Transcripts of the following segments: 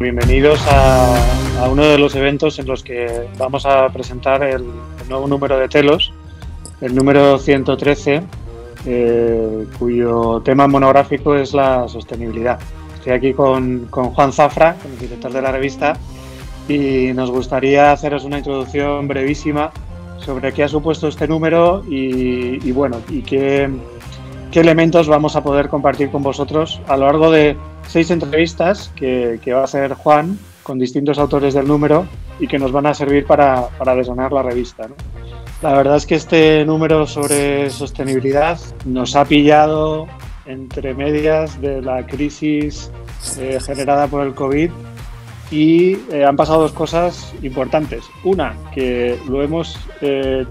Bienvenidos a uno de los eventos en los que vamos a presentar el nuevo número de Telos, el número 113, cuyo tema monográfico es la sostenibilidad. Estoy aquí con Juan Zafra, el director de la revista, y nos gustaría haceros una introducción brevísima sobre qué ha supuesto este número y qué elementos vamos a poder compartir con vosotros a lo largo de 6 entrevistas que va a hacer Juan con distintos autores del número y que nos van a servir para desgranar la revista, ¿no? La verdad es que este número sobre sostenibilidad nos ha pillado entre medias de la crisis generada por el COVID y han pasado 2 cosas importantes. Una, que lo hemos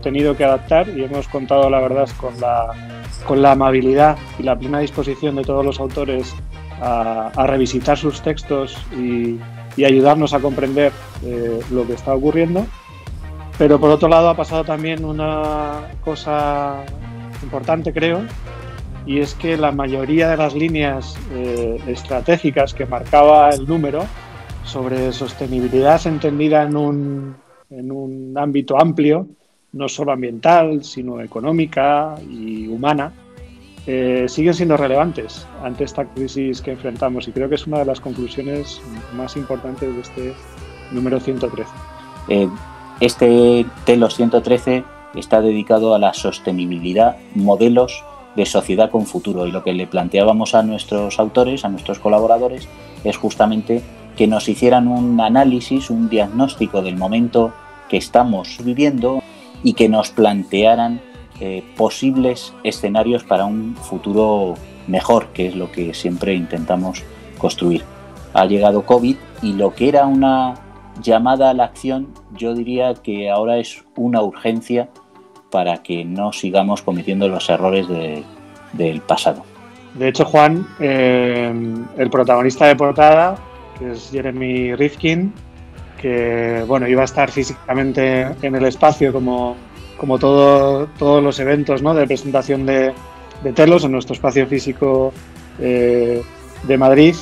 tenido que adaptar y hemos contado, la verdad, con la amabilidad y la plena disposición de todos los autores a revisitar sus textos y ayudarnos a comprender lo que está ocurriendo. Pero por otro lado ha pasado también una cosa importante, creo, y es que la mayoría de las líneas estratégicas que marcaba el número sobre sostenibilidad entendida en un ámbito amplio, no solo ambiental, sino económica y humana, siguen siendo relevantes ante esta crisis que enfrentamos, y creo que es una de las conclusiones más importantes de este número 113. Este Telos 113 está dedicado a la sostenibilidad, modelos de sociedad con futuro, y lo que le planteábamos a nuestros autores, a nuestros colaboradores, es justamente que nos hicieran un análisis, un diagnóstico del momento que estamos viviendo y que nos plantearan posibles escenarios para un futuro mejor, que es lo que siempre intentamos construir. Ha llegado COVID y lo que era una llamada a la acción, yo diría que ahora es una urgencia para que no sigamos cometiendo los errores del pasado. De hecho, Juan, el protagonista de portada, que es Jeremy Rifkin, que iba a estar físicamente en el espacio como todos los eventos, ¿no?, de presentación de Telos en nuestro espacio físico de Madrid.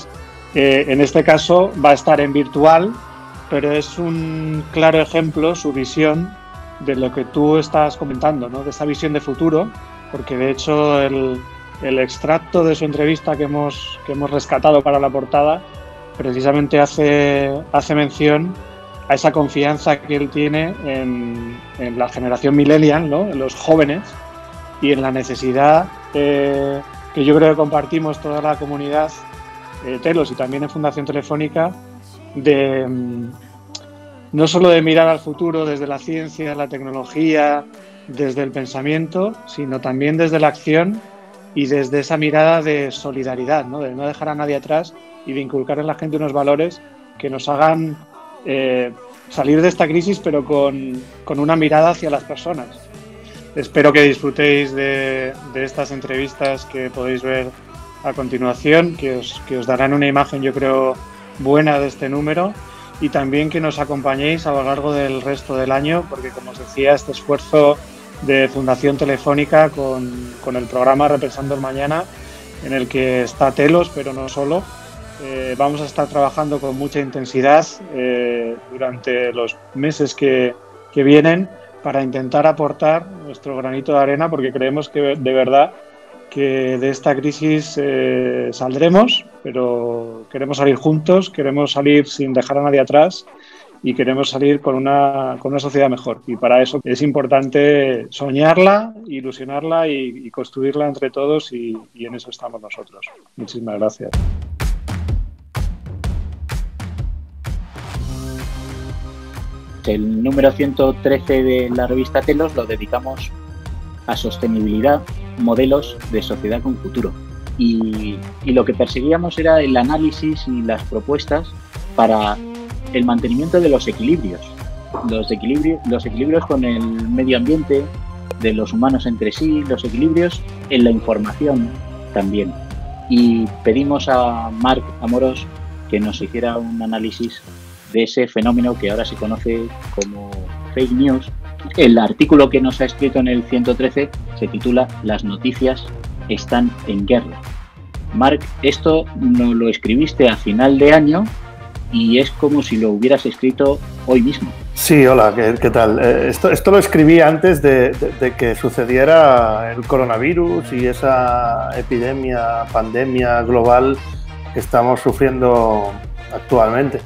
En este caso va a estar en virtual, pero es un claro ejemplo su visión de lo que tú estás comentando, ¿no?, de esa visión de futuro, porque de hecho el extracto de su entrevista que hemos rescatado para la portada precisamente hace mención a esa confianza que él tiene en la generación millennial, ¿no?, en los jóvenes, y en la necesidad que yo creo que compartimos toda la comunidad Telos y también en Fundación Telefónica, de no solo de mirar al futuro desde la ciencia, la tecnología, desde el pensamiento, sino también desde la acción y desde esa mirada de solidaridad, ¿no?, de no dejar a nadie atrás y de inculcar en la gente unos valores que nos hagan salir de esta crisis, pero con una mirada hacia las personas. Espero que disfrutéis de estas entrevistas que podéis ver a continuación, que os darán una imagen, yo creo, buena de este número, y también que nos acompañéis a lo largo del resto del año, porque, como os decía, este esfuerzo de Fundación Telefónica con el programa Repensando el Mañana, en el que está Telos, pero no solo. Vamos a estar trabajando con mucha intensidad durante los meses que vienen para intentar aportar nuestro granito de arena, porque creemos que de verdad que de esta crisis saldremos, pero queremos salir juntos, queremos salir sin dejar a nadie atrás y queremos salir con una sociedad mejor. Y para eso es importante soñarla, ilusionarla y construirla entre todos, y en eso estamos nosotros. Muchísimas gracias. El número 113 de la revista Telos lo dedicamos a sostenibilidad, modelos de sociedad con futuro. Y lo que perseguíamos era el análisis y las propuestas para el mantenimiento de los equilibrios con el medio ambiente, de los humanos entre sí, los equilibrios en la información también. Y pedimos a Marc Amorós que nos hiciera un análisis de ese fenómeno que ahora se conoce como fake news. El artículo que nos ha escrito en el 113 se titula "Las noticias están en guerra". Marc, esto nos lo escribiste a final de año y es como si lo hubieras escrito hoy mismo. Sí, hola, ¿qué tal? Esto lo escribí antes de que sucediera el coronavirus y esa epidemia, pandemia global que estamos sufriendo actualmente.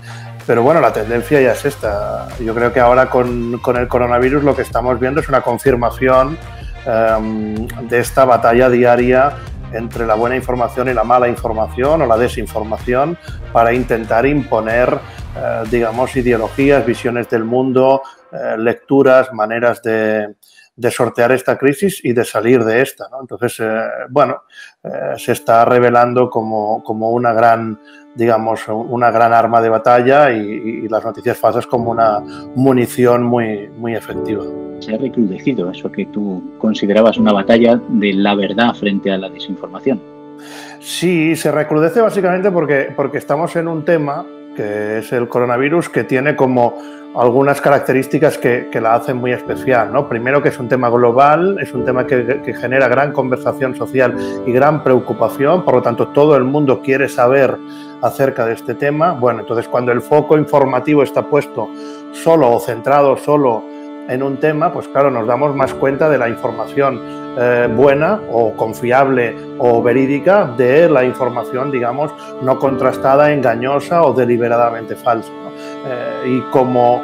Pero bueno, la tendencia ya es esta. Yo creo que ahora con el coronavirus lo que estamos viendo es una confirmación de esta batalla diaria entre la buena información y la mala información o la desinformación para intentar imponer, digamos, ideologías, visiones del mundo, lecturas, maneras de sortear esta crisis y de salir de esta, ¿no? Entonces, bueno, se está revelando como una gran, digamos, una gran arma de batalla y las noticias falsas como una munición muy, muy efectiva. Se ha recrudecido eso que tú considerabas una batalla de la verdad frente a la desinformación. Sí, se recrudece básicamente porque estamos en un tema que es el coronavirus, que tiene como algunas características que la hacen muy especial, ¿no? Primero, que es un tema global, es un tema que genera gran conversación social y gran preocupación, por lo tanto todo el mundo quiere saber acerca de este tema. Bueno, entonces cuando el foco informativo está puesto solo o centrado solo en un tema, pues claro, nos damos más cuenta de la información buena o confiable o verídica de la información, digamos, no contrastada, engañosa o deliberadamente falsa, ¿no? Y como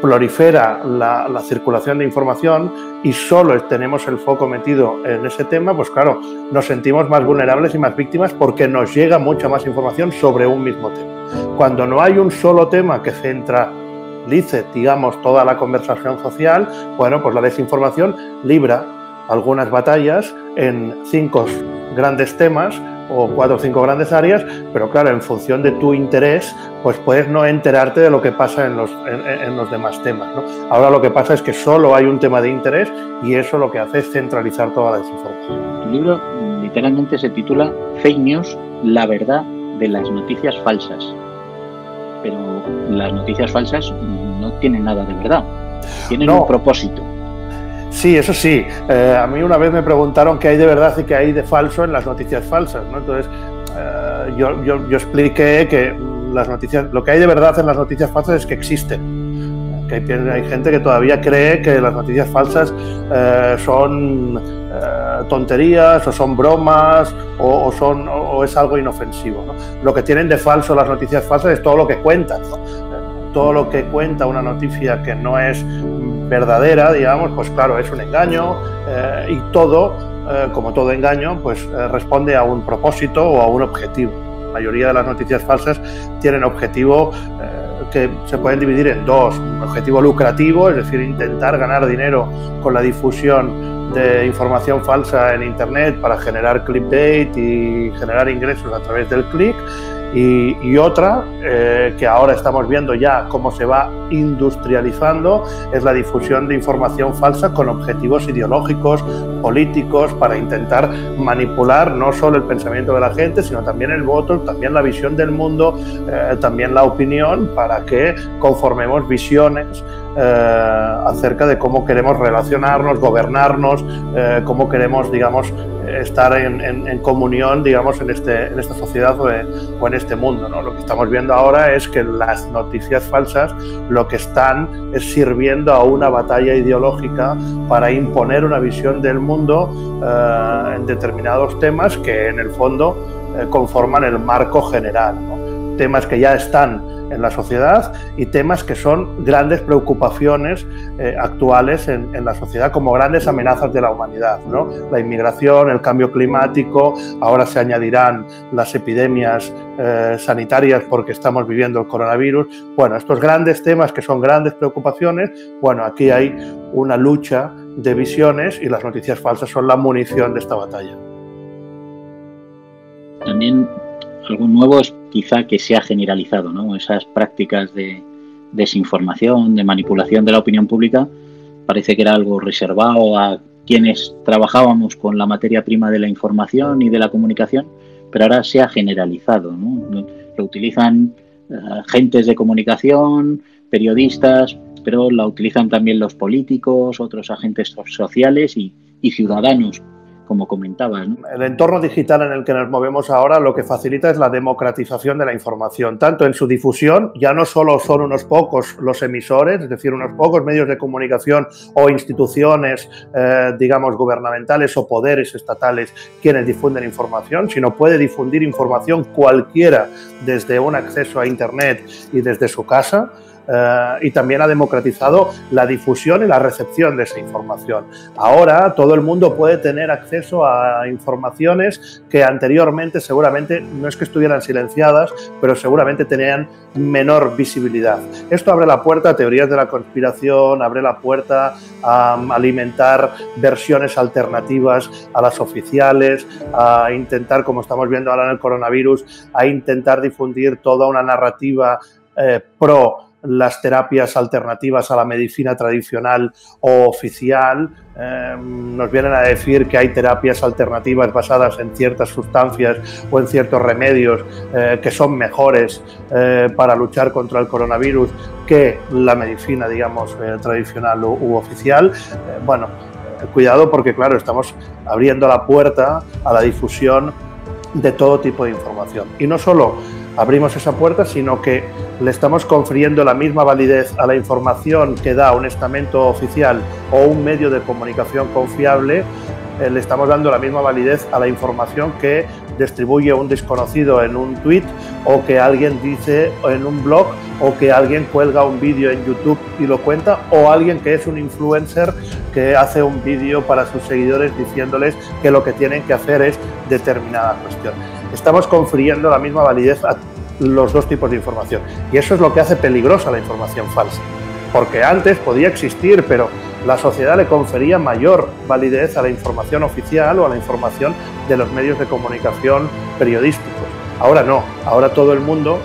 prolifera la circulación de información y solo tenemos el foco metido en ese tema, pues claro, nos sentimos más vulnerables y más víctimas porque nos llega mucha más información sobre un mismo tema. Cuando no hay un solo tema que centralice, digamos, toda la conversación social, bueno, pues la desinformación libra algunas batallas en 5 grandes temas o 4 o 5 grandes áreas, pero claro, en función de tu interés, pues puedes no enterarte de lo que pasa en los demás temas, ¿no? Ahora lo que pasa es que solo hay un tema de interés y eso lo que hace es centralizar toda la desinformación. Tu libro literalmente se titula Fake News, la verdad de las noticias falsas. Pero las noticias falsas no tienen nada de verdad, tienen un propósito. Sí, eso sí. A mí una vez me preguntaron qué hay de verdad y qué hay de falso en las noticias falsas, ¿no? Entonces, yo expliqué que lo que hay de verdad en las noticias falsas es que existen. Que hay gente que todavía cree que las noticias falsas son tonterías o son bromas o es algo inofensivo, ¿no? Lo que tienen de falso las noticias falsas es todo lo que cuentan, ¿no? Todo lo que cuenta una noticia que no es verdadera, digamos, pues claro, es un engaño y todo, como todo engaño, pues responde a un propósito o a un objetivo. La mayoría de las noticias falsas tienen objetivo que se pueden dividir en 2. Un objetivo lucrativo, es decir, intentar ganar dinero con la difusión de información falsa en Internet para generar clickbait y generar ingresos a través del click. Y otra, que ahora estamos viendo ya cómo se va industrializando, es la difusión de información falsa con objetivos ideológicos, políticos, para intentar manipular no solo el pensamiento de la gente, sino también el voto, también la visión del mundo, también la opinión, para que conformemos visiones acerca de cómo queremos relacionarnos, gobernarnos, cómo queremos, digamos, estar en comunión, digamos, en esta sociedad o en este mundo, ¿no? Lo que estamos viendo ahora es que las noticias falsas lo que están es sirviendo a una batalla ideológica para imponer una visión del mundo en determinados temas que en el fondo conforman el marco general, ¿no? Temas que ya están en la sociedad y temas que son grandes preocupaciones actuales en la sociedad como grandes amenazas de la humanidad, ¿no? La inmigración, el cambio climático, ahora se añadirán las epidemias sanitarias porque estamos viviendo el coronavirus. Bueno, estos grandes temas que son grandes preocupaciones, bueno, aquí hay una lucha de visiones y las noticias falsas son la munición de esta batalla. También algo nuevo es quizá que se ha generalizado, ¿no? Esas prácticas de desinformación, de manipulación de la opinión pública, parece que era algo reservado a quienes trabajábamos con la materia prima de la información y de la comunicación, pero ahora se ha generalizado, ¿no? Lo utilizan agentes de comunicación, periodistas, pero la utilizan también los políticos, otros agentes sociales y ciudadanos como comentabas, ¿no? El entorno digital en el que nos movemos ahora lo que facilita es la democratización de la información, tanto en su difusión, ya no solo son unos pocos los emisores, es decir, unos pocos medios de comunicación o instituciones, digamos, gubernamentales o poderes estatales quienes difunden información, sino puede difundir información cualquiera desde un acceso a Internet y desde su casa. Y también ha democratizado la difusión y la recepción de esa información. Ahora todo el mundo puede tener acceso a informaciones que anteriormente seguramente no es que estuvieran silenciadas, pero seguramente tenían menor visibilidad. Esto abre la puerta a teorías de la conspiración, abre la puerta a alimentar versiones alternativas a las oficiales, a intentar, como estamos viendo ahora en el coronavirus, a intentar difundir toda una narrativa pro las terapias alternativas a la medicina tradicional o oficial. Nos vienen a decir que hay terapias alternativas basadas en ciertas sustancias o en ciertos remedios que son mejores para luchar contra el coronavirus que la medicina, digamos, tradicional u oficial. Bueno, cuidado porque, claro, estamos abriendo la puerta a la difusión de todo tipo de información. Y no solo abrimos esa puerta, sino que le estamos confiriendo la misma validez a la información que da un estamento oficial o un medio de comunicación confiable, le estamos dando la misma validez a la información que distribuye un desconocido en un tweet o que alguien dice en un blog o que alguien cuelga un vídeo en YouTube y lo cuenta, o alguien que es un influencer que hace un vídeo para sus seguidores diciéndoles que lo que tienen que hacer es determinada cuestión. Estamos confiriendo la misma validez a los dos tipos de información y eso es lo que hace peligrosa la información falsa, porque antes podía existir, pero la sociedad le confería mayor validez a la información oficial o a la información de los medios de comunicación periodísticos. Ahora no, ahora todo el mundo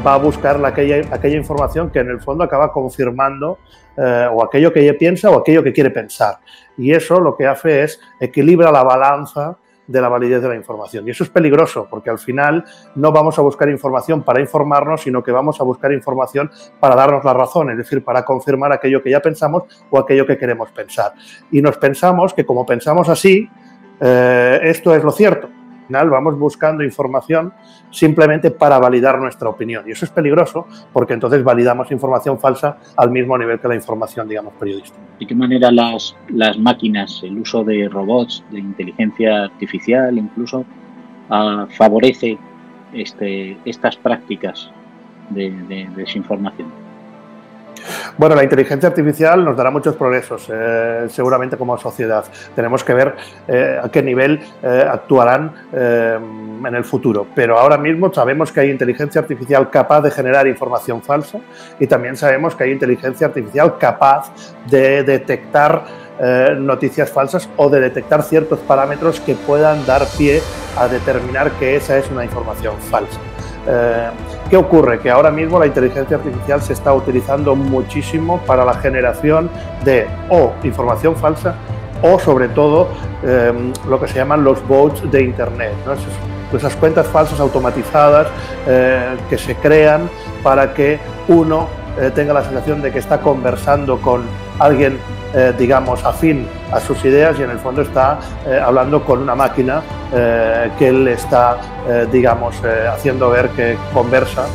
va a buscar aquella información que en el fondo acaba confirmando o aquello que ella piensa o aquello que quiere pensar, y eso lo que hace es equilibra la balanza de la validez de la información. Y eso es peligroso, porque al final no vamos a buscar información para informarnos, sino que vamos a buscar información para darnos la razón, es decir, para confirmar aquello que ya pensamos o aquello que queremos pensar. Y nos pensamos que como pensamos así, esto es lo cierto. Al final vamos buscando información simplemente para validar nuestra opinión. Y eso es peligroso, porque entonces validamos información falsa al mismo nivel que la información, digamos, periodística. ¿De qué manera las máquinas, el uso de robots, de inteligencia artificial incluso, favorece estas prácticas de desinformación? Bueno, la inteligencia artificial nos dará muchos progresos, seguramente como sociedad. Tenemos que ver a qué nivel actuarán en el futuro. Pero ahora mismo sabemos que hay inteligencia artificial capaz de generar información falsa y también sabemos que hay inteligencia artificial capaz de detectar noticias falsas o de detectar ciertos parámetros que puedan dar pie a determinar que esa es una información falsa. ¿Qué ocurre? Que ahora mismo la inteligencia artificial se está utilizando muchísimo para la generación de información falsa o, sobre todo, lo que se llaman los bots de Internet, ¿no? Esas cuentas falsas automatizadas que se crean para que uno tenga la sensación de que está conversando con alguien, digamos, afín a sus ideas, y en el fondo está hablando con una máquina que él está, digamos, haciendo ver que conversa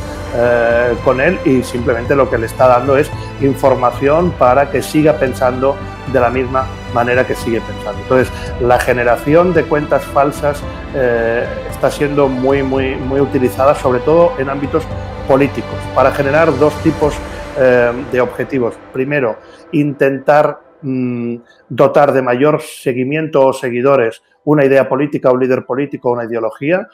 con él, y simplemente lo que le está dando es información para que siga pensando de la misma manera que sigue pensando. Entonces, la generación de cuentas falsas está siendo muy utilizada, sobre todo en ámbitos políticos, para generar dos tipos de objetivos. Primero, intentar dotar de mayor seguimiento o seguidores una idea política, un líder político, una ideología,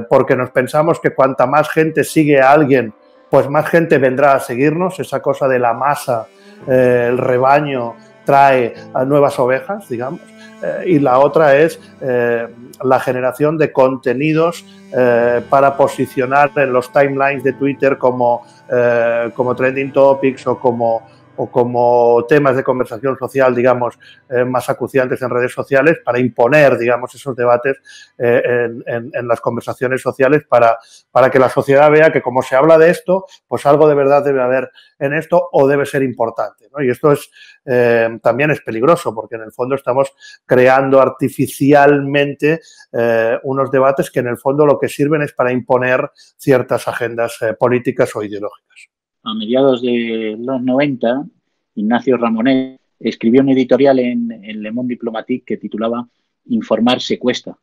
porque nos pensamos que cuanta más gente sigue a alguien, pues más gente vendrá a seguirnos. Esa cosa de la masa, el rebaño trae a nuevas ovejas, digamos. Y la otra es la generación de contenidos para posicionar en los timelines de Twitter como trending topics o o como temas de conversación social, digamos, más acuciantes en redes sociales, para imponer, digamos, esos debates en las conversaciones sociales para que la sociedad vea que como se habla de esto, pues algo de verdad debe haber en esto o debe ser importante, ¿no? Y esto es también es peligroso porque en el fondo estamos creando artificialmente unos debates que en el fondo lo que sirven es para imponer ciertas agendas políticas o ideológicas. A mediados de los 90, Ignacio Ramonet escribió un editorial en Le Monde Diplomatique que titulaba Informar se cuesta.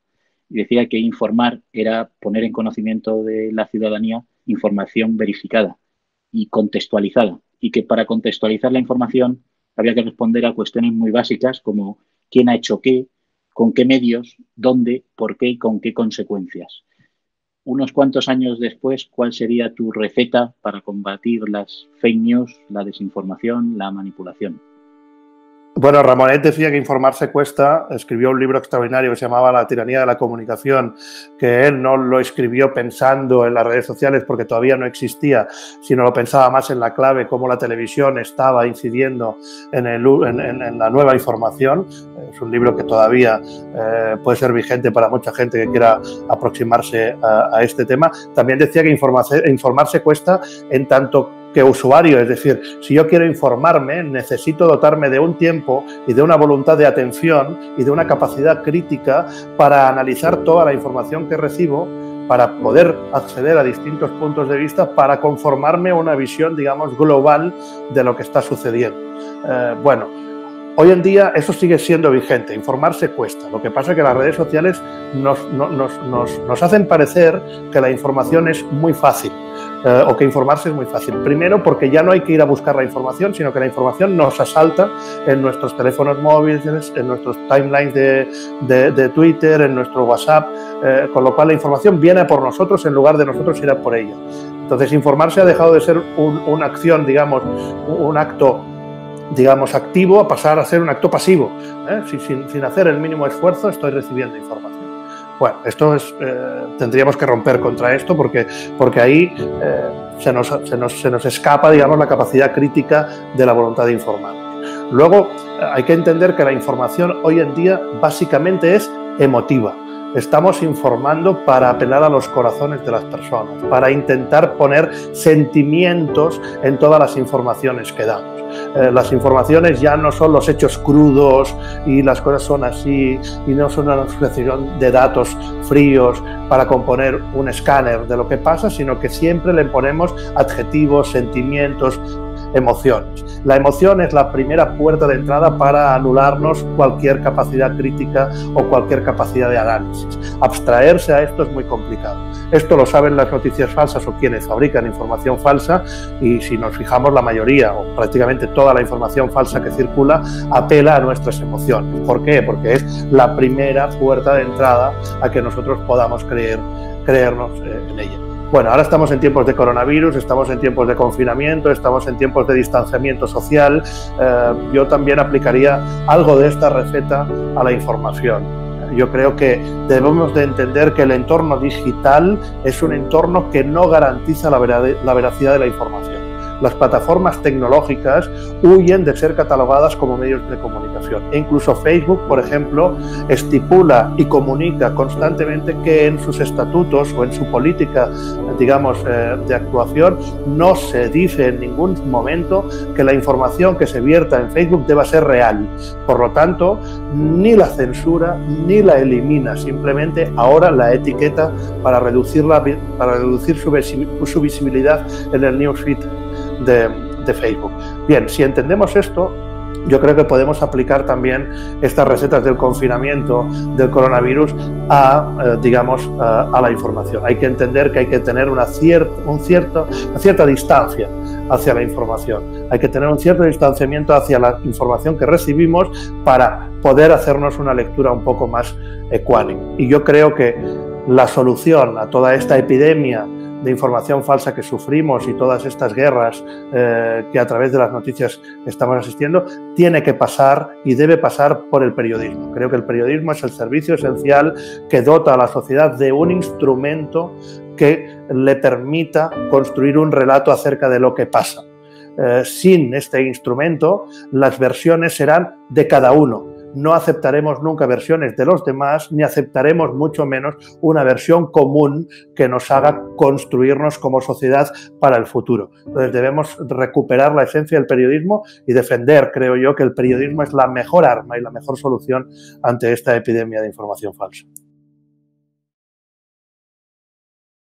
Y decía que informar era poner en conocimiento de la ciudadanía información verificada y contextualizada. Y que para contextualizar la información había que responder a cuestiones muy básicas como quién ha hecho qué, con qué medios, dónde, por qué y con qué consecuencias. Unos cuantos años después, ¿cuál sería tu receta para combatir las fake news, la desinformación, la manipulación? Bueno, Ramonet decía que informarse cuesta, escribió un libro extraordinario que se llamaba La tiranía de la comunicación, que él no lo escribió pensando en las redes sociales porque todavía no existía, sino lo pensaba más en la clave, cómo la televisión estaba incidiendo en la nueva información. Es un libro que todavía puede ser vigente para mucha gente que quiera aproximarse a este tema. También decía que informarse cuesta en tanto que usuario, es decir, si yo quiero informarme, necesito dotarme de un tiempo y de una voluntad de atención y de una capacidad crítica para analizar toda la información que recibo, para poder acceder a distintos puntos de vista, para conformarme a una visión, digamos, global de lo que está sucediendo. Bueno, hoy en día eso sigue siendo vigente, informarse cuesta. Lo que pasa es que las redes sociales nos hacen parecer que la información es muy fácil. O que informarse es muy fácil. Primero, porque ya no hay que ir a buscar la información, sino que la información nos asalta en nuestros teléfonos móviles, en nuestros timelines de Twitter, en nuestro WhatsApp, con lo cual la información viene por nosotros en lugar de nosotros ir a por ella. Entonces, informarse ha dejado de ser una acción, digamos, un acto, digamos, activo, a pasar a ser un acto pasivo. Sin hacer el mínimo esfuerzo estoy recibiendo información. Bueno, esto es, tendríamos que romper contra esto porque ahí se nos escapa, digamos, la capacidad crítica de la voluntad de informar. Luego, hay que entender que la información hoy en día básicamente es emotiva. Estamos informando para apelar a los corazones de las personas, para intentar poner sentimientos en todas las informaciones que damos. Las informaciones ya no son los hechos crudos y las cosas son así y no son una sucesión de datos fríos para componer un escáner de lo que pasa, sino que siempre le ponemos adjetivos, sentimientos, emociones. La emoción es la primera puerta de entrada para anularnos cualquier capacidad crítica o cualquier capacidad de análisis. Abstraerse a esto es muy complicado. Esto lo saben las noticias falsas o quienes fabrican información falsa, y si nos fijamos, la mayoría o prácticamente toda la información falsa que circula apela a nuestras emociones. ¿Por qué? Porque es la primera puerta de entrada a que nosotros podamos creernos en ella. Bueno, ahora estamos en tiempos de coronavirus, estamos en tiempos de confinamiento, estamos en tiempos de distanciamiento social. Yo también aplicaría algo de esta receta a la información. Yo creo que debemos de entender que el entorno digital es un entorno que no garantiza la veracidad de la información. Las plataformas tecnológicas huyen de ser catalogadas como medios de comunicación. E incluso Facebook, por ejemplo, estipula y comunica constantemente que en sus estatutos o en su política, digamos, de actuación, no se dice en ningún momento que la información que se vierta en Facebook deba ser real. Por lo tanto, ni la censura ni la elimina, simplemente ahora la etiqueta para reducir su visibilidad en el newsfeed de Facebook. Bien, si entendemos esto, yo creo que podemos aplicar también estas recetas del confinamiento, del coronavirus, a la información. Hay que entender que hay que tener una cierta distancia hacia la información. Hay que tener un cierto distanciamiento hacia la información que recibimos para poder hacernos una lectura un poco más ecuánime. Y yo creo que la solución a toda esta epidemia de información falsa que sufrimos y todas estas guerras que a través de las noticias estamos asistiendo, tiene que pasar y debe pasar por el periodismo. Creo que el periodismo es el servicio esencial que dota a la sociedad de un instrumento que le permita construir un relato acerca de lo que pasa. sin este instrumento, las versiones serán de cada uno. No aceptaremos nunca versiones de los demás, ni aceptaremos mucho menos una versión común que nos haga construirnos como sociedad para el futuro. Entonces debemos recuperar la esencia del periodismo y defender, creo yo, que el periodismo es la mejor arma y la mejor solución ante esta epidemia de información falsa.